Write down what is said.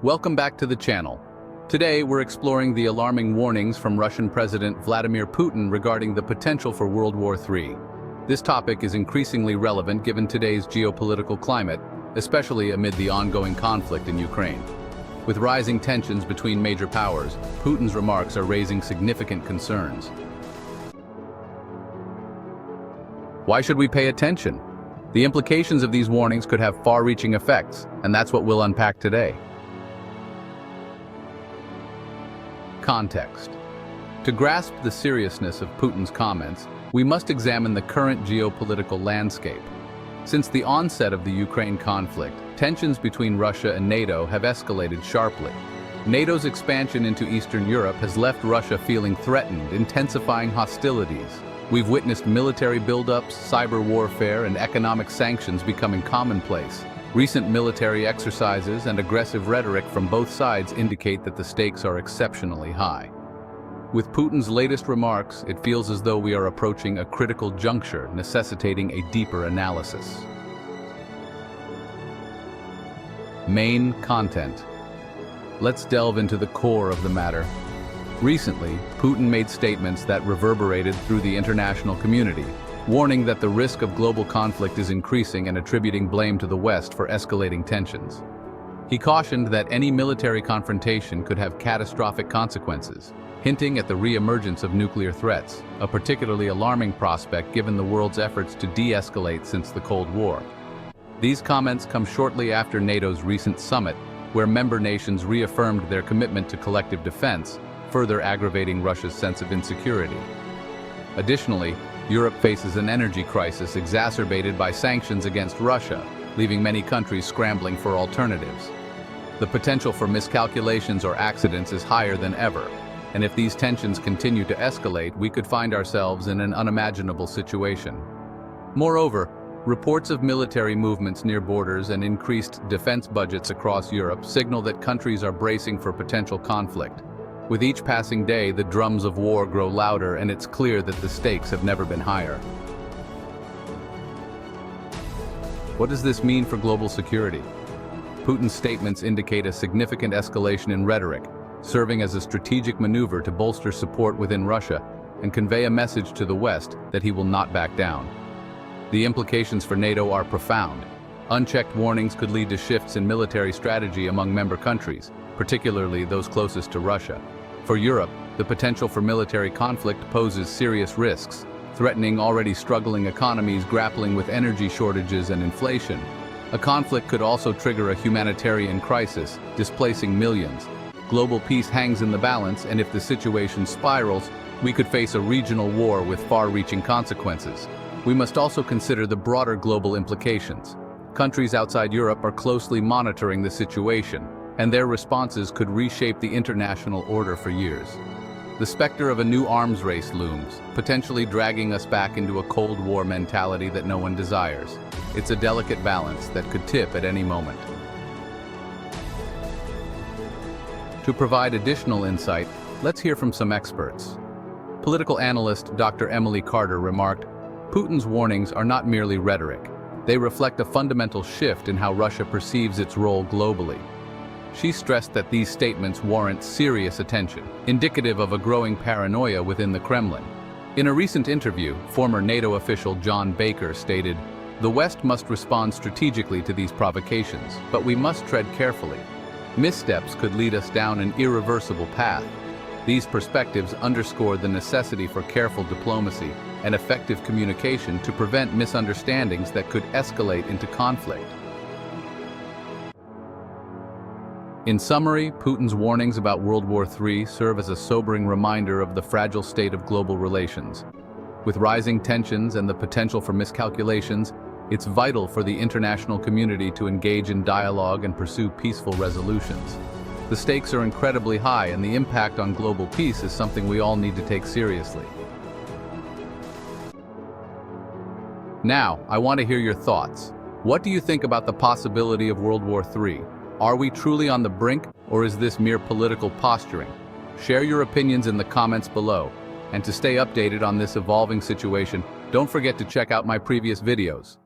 Welcome back to the channel. Today we're exploring the alarming warnings from Russian President Vladimir Putin regarding the potential for World War III. This topic is increasingly relevant given today's geopolitical climate, especially amid the ongoing conflict in Ukraine. With rising tensions between major powers, Putin's remarks are raising significant concerns. Why should we pay attention? The implications of these warnings could have far-reaching effects, and that's what we'll unpack today. Context. To grasp the seriousness of Putin's comments, we must examine the current geopolitical landscape. Since the onset of the Ukraine conflict, tensions between Russia and NATO have escalated sharply. NATO's expansion into Eastern Europe has left Russia feeling threatened, intensifying hostilities. We've witnessed military buildups, cyber warfare, and economic sanctions becoming commonplace. Recent military exercises and aggressive rhetoric from both sides indicate that the stakes are exceptionally high. With Putin's latest remarks, it feels as though we are approaching a critical juncture, necessitating a deeper analysis. Main content. Let's delve into the core of the matter. Recently, Putin made statements that reverberated through the international community, warning that the risk of global conflict is increasing and attributing blame to the West for escalating tensions. He cautioned that any military confrontation could have catastrophic consequences, hinting at the re-emergence of nuclear threats, a particularly alarming prospect given the world's efforts to de-escalate since the Cold War. These comments come shortly after NATO's recent summit, where member nations reaffirmed their commitment to collective defense, further aggravating Russia's sense of insecurity. Additionally, Europe faces an energy crisis exacerbated by sanctions against Russia, leaving many countries scrambling for alternatives. The potential for miscalculations or accidents is higher than ever, and if these tensions continue to escalate, we could find ourselves in an unimaginable situation. Moreover, reports of military movements near borders and increased defense budgets across Europe signal that countries are bracing for potential conflict. With each passing day, the drums of war grow louder, and it's clear that the stakes have never been higher. What does this mean for global security? Putin's statements indicate a significant escalation in rhetoric, serving as a strategic maneuver to bolster support within Russia and convey a message to the West that he will not back down. The implications for NATO are profound. Unchecked warnings could lead to shifts in military strategy among member countries, particularly those closest to Russia. For Europe, the potential for military conflict poses serious risks, threatening already struggling economies grappling with energy shortages and inflation. A conflict could also trigger a humanitarian crisis, displacing millions. Global peace hangs in the balance, and if the situation spirals, we could face a regional war with far-reaching consequences. We must also consider the broader global implications. Countries outside Europe are closely monitoring the situation, and their responses could reshape the international order for years. The specter of a new arms race looms, potentially dragging us back into a Cold War mentality that no one desires. It's a delicate balance that could tip at any moment. To provide additional insight, let's hear from some experts. Political analyst Dr. Emily Carter remarked, "Putin's warnings are not merely rhetoric. They reflect a fundamental shift in how Russia perceives its role globally." She stressed that these statements warrant serious attention, indicative of a growing paranoia within the Kremlin. In a recent interview, former NATO official John Baker stated, "The West must respond strategically to these provocations, but we must tread carefully. Missteps could lead us down an irreversible path." These perspectives underscore the necessity for careful diplomacy and effective communication to prevent misunderstandings that could escalate into conflict. In summary, Putin's warnings about World War III serve as a sobering reminder of the fragile state of global relations. With rising tensions and the potential for miscalculations, it's vital for the international community to engage in dialogue and pursue peaceful resolutions. The stakes are incredibly high, and the impact on global peace is something we all need to take seriously. Now, I want to hear your thoughts. What do you think about the possibility of World War III? Are we truly on the brink, or is this mere political posturing? Share your opinions in the comments below. And to stay updated on this evolving situation, don't forget to check out my previous videos.